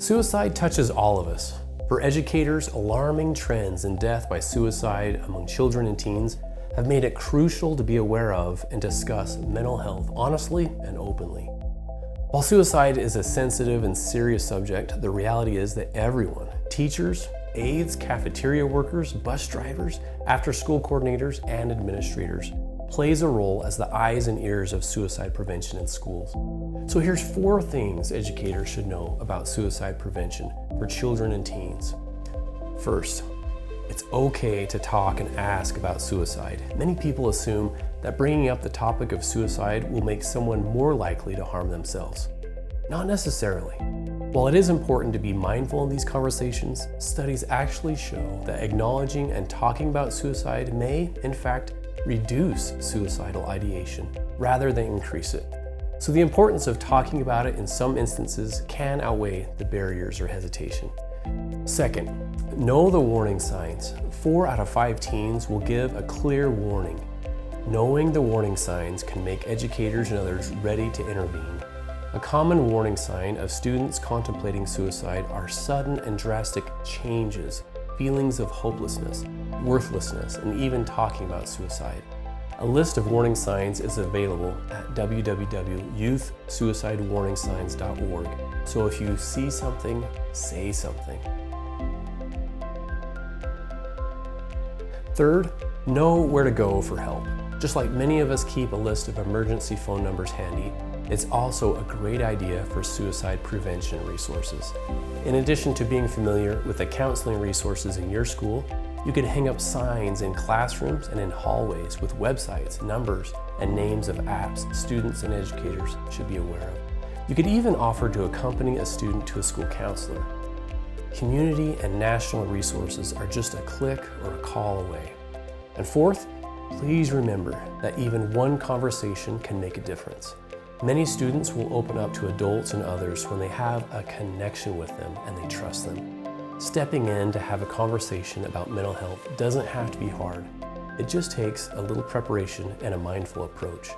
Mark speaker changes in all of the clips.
Speaker 1: Suicide touches all of us. For educators, alarming trends in death by suicide among children and teens have made it crucial to be aware of and discuss mental health honestly and openly. While suicide is a sensitive and serious subject, the reality is that everyone, teachers, aides, cafeteria workers, bus drivers, after-school coordinators, and administrators, plays a role as the eyes and ears of suicide prevention in schools. So here's 4 things educators should know about suicide prevention for children and teens. First, it's okay to talk and ask about suicide. Many people assume that bringing up the topic of suicide will make someone more likely to harm themselves. Not necessarily. While it is important to be mindful in these conversations, studies actually show that acknowledging and talking about suicide may, in fact, reduce suicidal ideation rather than increase it. So the importance of talking about it in some instances can outweigh the barriers or hesitation. Second, know the warning signs. 4 out of 5 teens will give a clear warning. Knowing the warning signs can make educators and others ready to intervene. A common warning sign of students contemplating suicide are sudden and drastic changes, feelings of hopelessness, worthlessness, and even talking about suicide. A list of warning signs is available at www.youthsuicidewarningsigns.org. So if you see something, say something. Third, know where to go for help. Just like many of us keep a list of emergency phone numbers handy, it's also a great idea for suicide prevention resources. In addition to being familiar with the counseling resources in your school, you could hang up signs in classrooms and in hallways with websites, numbers, and names of apps students and educators should be aware of. You could even offer to accompany a student to a school counselor. Community and national resources are just a click or a call away. And fourth, please remember that even one conversation can make a difference. Many students will open up to adults and others when they have a connection with them and they trust them. Stepping in to have a conversation about mental health doesn't have to be hard. It just takes a little preparation and a mindful approach.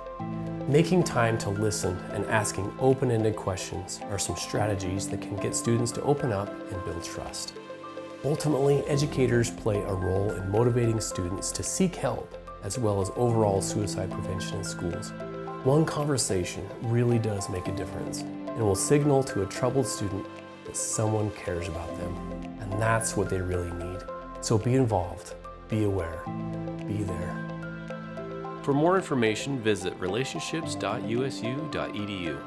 Speaker 1: Making time to listen and asking open-ended questions are some strategies that can get students to open up and build trust. Ultimately, educators play a role in motivating students to seek help, as well as overall suicide prevention in schools. One conversation really does make a difference and will signal to a troubled student that someone cares about them. And that's what they really need. So be involved, be aware, be there. For more information, visit relationships.usu.edu.